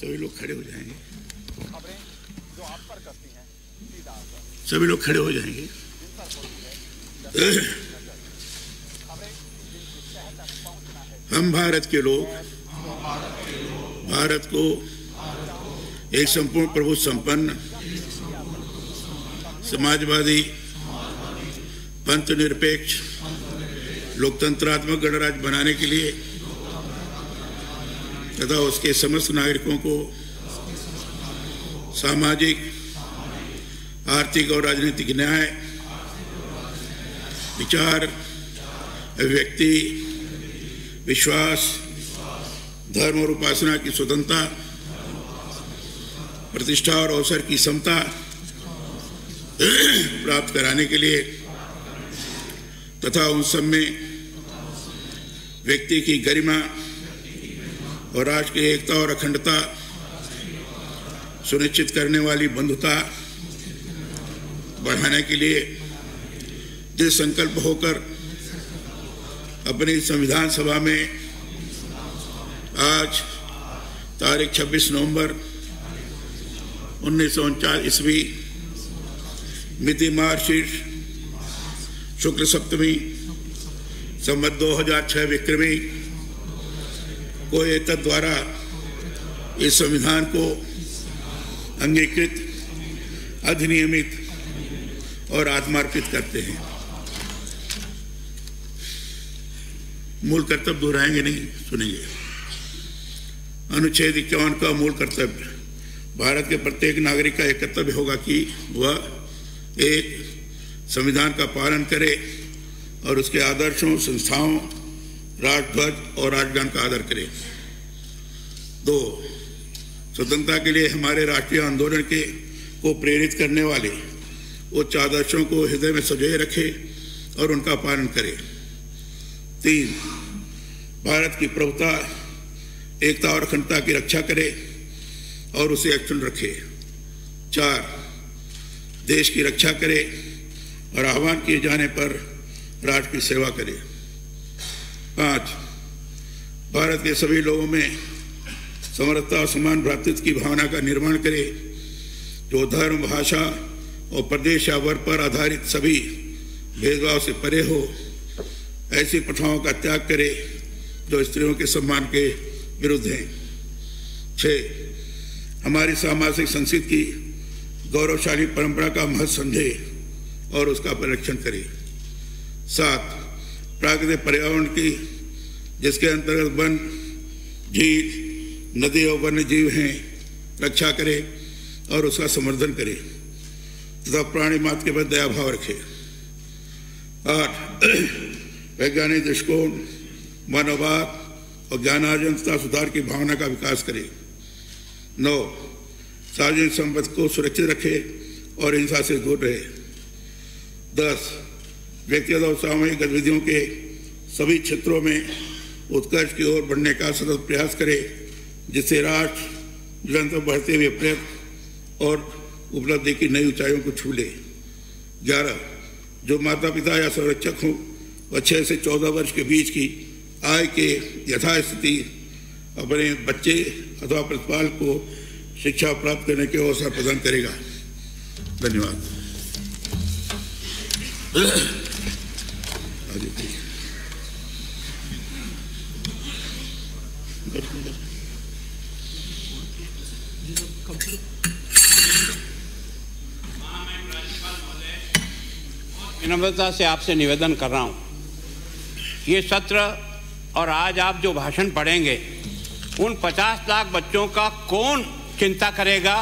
सभी लोग खड़े हो जाएंगे। सभी लोग खड़े हो जाएंगे। हम भारत के लोग भारत को एक संपूर्ण प्रभु संपन्न समाजवादी पंथ निरपेक्ष लोकतंत्रात्मक गणराज्य बनाने के लिए तथा उसके समस्त नागरिकों को सामाजिक, आर्थिक और राजनीतिक न्याय, विचार, अभिव्यक्ति, विश्वास, धर्म और उपासना की स्वतंत्रता, प्रतिष्ठा और अवसर की समता प्राप्त कराने के लिए तथा उन सब में व्यक्ति की गरिमा और राष्ट्र की एकता और अखंडता सुनिश्चित करने वाली बंधुता बढ़ाने के लिए दृढ़ संकल्प होकर अपनी संविधान सभा में आज तारीख 26 नवंबर 1949 ईस्वी मिति मार्गशीर्ष शुक्ल सप्तमी संवत 2006 विक्रमी को एतद द्वारा इस संविधान को अंगीकृत, अधिनियमित और आत्मार्पित करते हैं। मूल कर्तव्य दोहराएंगे नहीं, सुनेंगे। अनुच्छेद 51 का मूल कर्तव्य भारत के प्रत्येक नागरिक का एक कर्तव्य होगा कि वह एक संविधान का पालन करे और उसके आदर्शों, संस्थाओं, राष्ट्रध्वज और राष्ट्रगान का आदर करे। 2, स्वतंत्रता के लिए हमारे राष्ट्रीय आंदोलन को प्रेरित करने वाले उच्च आदर्शों को हृदय में संजोए रखे और उनका पालन करे। 3, भारत की प्रभुता, एकता और अखंडता की रक्षा करे और उसे अक्षुण्ण रखे। 4, देश की रक्षा करे और आह्वान किए जाने पर राष्ट्र की सेवा करे। 5, भारत के सभी लोगों में समरसता और समान भ्रातृत्व की भावना का निर्माण करे, जो धर्म, भाषा और प्रदेश या वर्ग पर आधारित सभी भेदभाव से परे हो। ऐसी प्रथाओं का त्याग करे जो स्त्रियों के सम्मान के विरुद्ध हैं। 6, हमारी सामाजिक संस्कृति की गौरवशाली परंपरा का महत्व समझे और उसका परिरक्षण करे। 7, प्राकृतिक पर्यावरण की, जिसके अंतर्गत वन, झील, नदी और वन्य जीव हैं, रक्षा करे और उसका संवर्धन करे तथा प्राणी मात्र के प्रति दया भाव रखे। 8, वैज्ञानिक दृष्टिकोण, मनोभाव और ज्ञानार्जन तथा सुधार की भावना का विकास करे। 9, सार्वजनिक संपत्ति को सुरक्षित रखे और हिंसा से दूर रहे। 10, व्यक्तिगत और सामूहिक गतिविधियों के सभी क्षेत्रों में उत्कर्ष की ओर बढ़ने का सतत प्रयास करे, जिससे राष्ट्र निरंतर बढ़ते हुए प्रयत्न और उपलब्धि की नई ऊंचाइयों को छू ले। 11, जो माता पिता या संरक्षक हों वह 6 से 14 वर्ष के बीच की आय के यथास्थिति अपने बच्चे अथवा प्रतिपाल को शिक्षा प्राप्त करने के अवसर प्रदान करेगा। धन्यवाद। विनम्रता से आपसे निवेदन कर रहा हूँ, ये सत्र और आज आप जो भाषण पढ़ेंगे उन 50 लाख बच्चों का कौन चिंता करेगा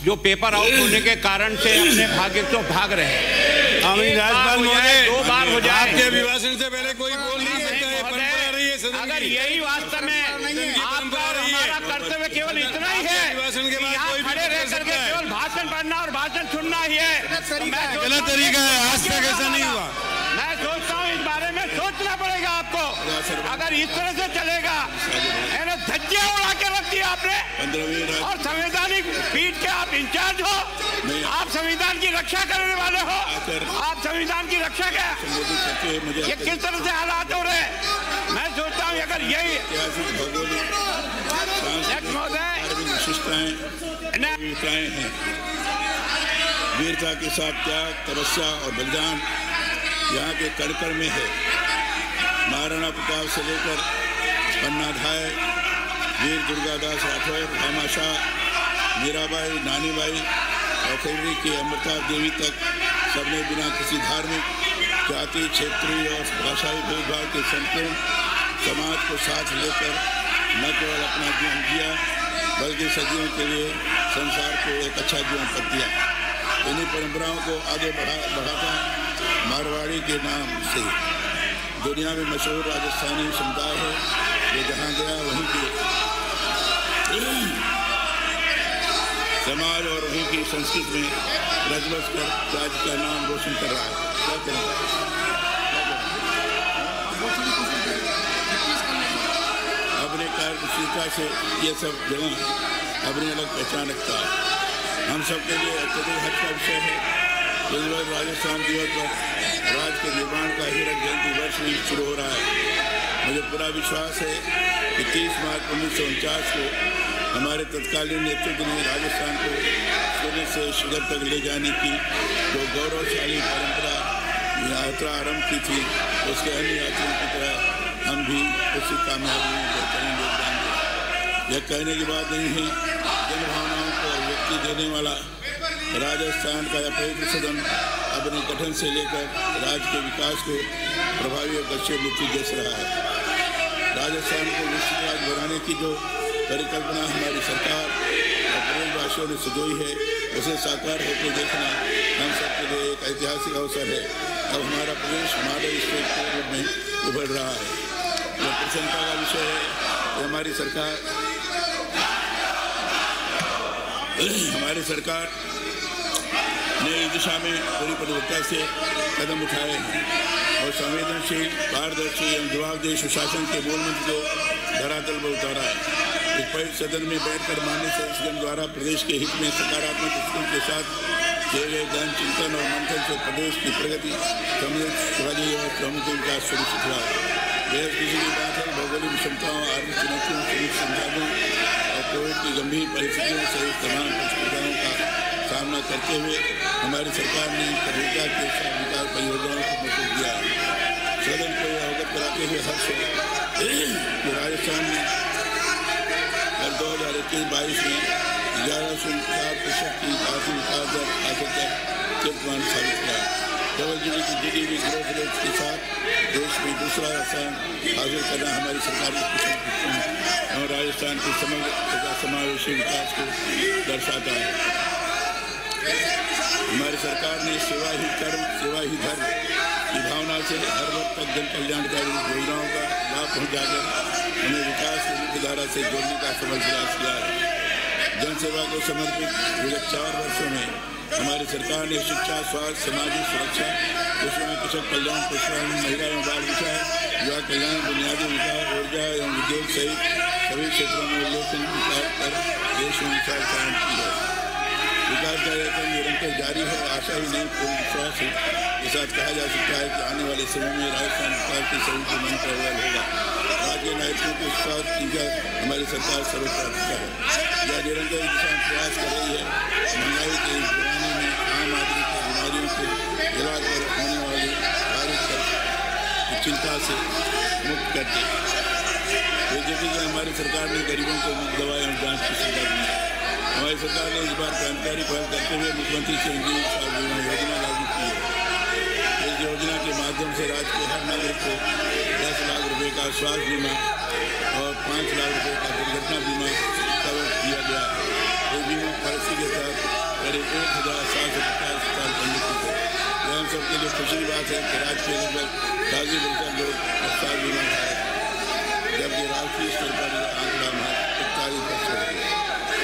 जो पेपर आउट होने के कारण से अपने भाग्य से भाग रहे हैं। राज्यपाल महोदय, 2 बार हो जाए, आपके अभिभाषण से पहले कोई बोल नहीं सकता है, परंपरा रही है सदन की। अगर यही वास्तव में आपका और हमारा कर्तव्य केवल इतना ही है कि यहाँ खड़े रह करके केवल भाषण पढ़ना और भाषण सुनना ही है, गलत तरीका है। आज तक ऐसा नहीं हुआ। मैं सोचता हूँ इस बारे में सोचना पड़ेगा आपको। अगर इस तरह से चलेगा, धज्जियां उड़ा के रख दिया आपने और संवैधानिक पीठ के आप इंचार्ज हो, आप संविधान की रक्षा करने वाले हो, आप संविधान की रक्षा क्या, ये किस तरह से हालात हो रहे हैं। मैं सोचता हूँ अगर यही महोदय विशिष्टताएं हैं। वीरता के साथ त्याग, तपस्या और बलिदान यहाँ के कण में है। महाराणा प्रताप से लेकर पन्नाधाय, वीर दुर्गादास राठौर, भामाशाह, मीराबाई, नानीबाई और खैरी की अमृता देवी तक सबने बिना किसी धार्मिक, जाति, क्षेत्रीय और भाषाई भेदभाव के संपूर्ण समाज को साथ लेकर न केवल अपना जीवन जिया बल्कि सदियों के लिए संसार को एक अच्छा जीवन पद दिया। इन्हीं परंपराओं को आगे बढ़ाता मारवाड़ी के नाम से दुनिया में मशहूर राजस्थानी समुदाय है, जो जहाँ गया वहीं के समाज और वहीं की संस्कृति में रच-बस कर राज्य का नाम रोशन कर रहा है। क्या करें? अपने कार्यशीलता से ये सब जगह अपनी अलग पहचान रखता है। हम सबके लिए अत्यधिक हर्ष का विषय है। इस बार राजस्थान दिवस पर राज्य के निर्माण का हीरक जयंती वर्ष भी शुरू हो रहा है। मुझे पूरा विश्वास है कि 30 मार्च 1949 को हमारे तत्कालीन नेतृत्व ने राजस्थान को शून्य से शिखर तक ले जाने की जो गौरवशाली परंपरा यात्रा आरंभ की थी, उसके अन्य यात्रियों की तरह हम भी उसी कामयाबी में बेहतरीन योगदान दें। यह कहने की बात नहीं है। जन भावनाओं को व्यक्ति देने वाला राजस्थान का यह पवित्र सदन अपने गठन से लेकर राज्य के विकास को प्रभावी और गतिशील नीति देख रहा है। राजस्थान को विकसित राज्य बनाने की जो परिकल्पना हमारी सरकार और प्रदेशवासियों ने सुझाई है, उसे साकार होकर देखना हम सबके लिए एक ऐतिहासिक अवसर है। अब हमारा प्रदेश मॉडल स्टेट के रूप में उभर रहा है। यह प्रसन्नता का विषय है कि हमारी सरकार ने इस दिशा में पूरी प्रमुखता से कदम उठाए हैं और संवेदनशील, पारदर्शी एवं जवाबदेह सुशासन के मूल मंत्र को धरातल पर उतारा है। इस पवित्र सदन में बैठकर माननीय संसद द्वारा प्रदेश के हित में सकारात्मक दृष्टिकोण के साथ किए गए गहन चिंतन और मंथन से प्रदेश की प्रगति, समृद्धि और प्रमुख विकास सुनिश्चित हुआ है। बेहद खुशी की बात है, भौगोलिक विषमताओं, आर्थिक चुनौतियों, सीमित संसाधनों और कोविड की गंभीर परिस्थितियों सहित तमाम प्रतिस्पर्धाओं का सामना करते हुए हमारी सरकार ने कठोरता के साथ विकास परियोजनाओं को मंजूर दिया है। सदन को यह अवगत कराते हुए हर्ष है कि राजस्थान में 2021-22 में 11.4% की आर्थिक विकास दर हासिल कर कीर्तिमान साबित किया। डबल GDP ग्रोथ रेट के साथ देश में दूसरा स्थान हासिल करना हमारी सरकार की कुशल और राजस्थान के समग्र तथा समावेशी विकास को दर्शाता है। हमारी सरकार ने सेवा ही कर्म, सेवा ही धर्म की भावना से हर वर्ग तक जन कल्याणकारी योजनाओं का लाभ पहुँचाकर उन्हें विकास की मुख्य धारा से जोड़ने का सफल प्रयास किया है। जनसेवा को समर्पित विगत 4 वर्षों में हमारी सरकार ने शिक्षा, स्वास्थ्य, सामाजिक सुरक्षा, कृषक कल्याण, पशुपालन, महिला एवं बाल विकास, युवा कल्याण, बुनियादी विकास, ऊर्जा एवं उद्योग सहित सभी क्षेत्रों में उल्लेखनीय विकास कर देश में विकास कायम की है। विकास का यह क्रम निरंतर जारी है। आशा ही नहीं, पूर्ण विश्वास के साथ कहा जा सकता है कि आने वाले समय में राजस्थान विकास की सभी को मन पर होगा। राज्य नायकों के साथ हमारी सरकार सर्वप्राथमिकता है। यह निरंतर दिशा में प्रयास कर रही है। महंगाई के इस जमाने में आम आदमी की बीमारियों के इलाज पर होने वाली भारत की चिंता से मुक्त करते बीजेपी की हमारी सरकार ने गरीबों को मुफ्त दवा एवं जाँच की सुविधा दी है। हमारी सरकार ने इस बार क्रांतिकारी पहल करते हुए मुख्यमंत्री चिरंजीवी साहब बीमा योजना लागू की है। इस योजना के माध्यम से राज्य के हर नागरिक को 10 लाख रुपए का स्वास्थ्य बीमा और 5 लाख रुपए का दुर्घटना बीमा कवर दिया गया है। इस बीमा पॉलिसी के तहत करीब 1750 साल पंजीकृत है। यह हम सबके लिए खुशी की बात है कि राज्य के लगभग 40% लोग अस्पताल बीमा धारक हैं, जबकि राष्ट्रीय स्तर पर यह आंकड़ा महज 41% है।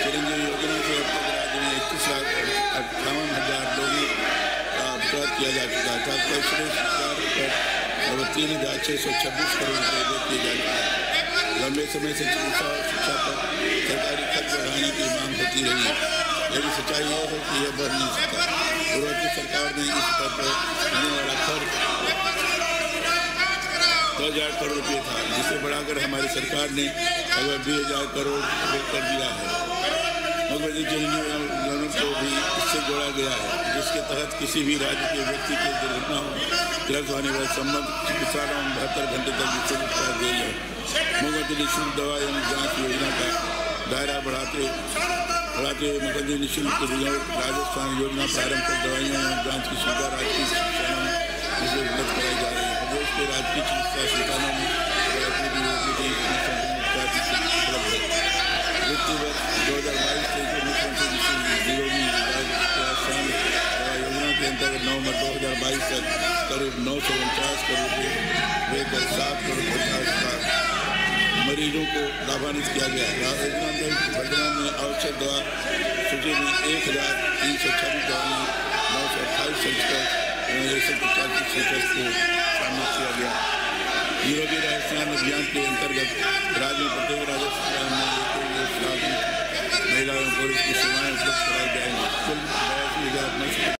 चिरंजीवी योजना से अब तक राज्य में 31,58,000 लोगों का उपचार किया जा चुका था। पिछले सरकार पर 3,626 करोड़ रुपये व्यय किए जा चुके हैं। लंबे समय से चिकित्सा और शिक्षा पर सरकारी खर्च बढ़ाने की मांग होती रही है, लेकिन सच्चाई यह है कि यह बढ़ नहीं सकता। पूर्ववर्ती सरकार ने इस स्तर पर होने वाला खर्च 2,000 करोड़ रुपये था, जिसे बढ़ाकर हमारी सरकार ने लगभग 20,000 करोड़ रुपये कर दिया है। मुख्यमंत्री चिरंजीवी योजना को भी इससे जोड़ा गया है, जिसके तहत किसी भी राज्य के व्यक्ति की दुर्घटना हो, गिरफ्त होने वाले संबंध चिकित्सालयों में 72 घंटे तक निःशुल्क उपचार दिया जाए। मुख्यमंत्री निःशुल्क दवा एवं जांच योजना का दायरा बढ़ाते मुख्यमंत्री निःशुल्क राजस्थान योजना प्रारंभ कर दवाइयों एवं जांच की सुविधा राजकीय चिकित्सालयों में उपलब्ध कराई जा रही है। प्रदेश के राजकीय चिकित्सा संस्थानों में वित्तीय वर्ष 2022-23 में मुख्यमंत्री निःशुल्क निरोगी दवा योजना के अंतर्गत नवंबर 2022 तक करीब 949 करोड़ रुपये देकर 7 करोड़ 50 लाख मरीजों को लाभान्वित किया गया। वर्तमान में आवश्यक दवा सूची में 1326 दवाइयाँ 928 संस्था 150 सेंटर्स को शामिल किया गया। निरोगी राजस्थान अभियान के अंतर्गत राज्य में प्रत्येक राजस्थान में महिलाओं और पुरुष की सेवाएं उपलब्ध कराई जाएंगी।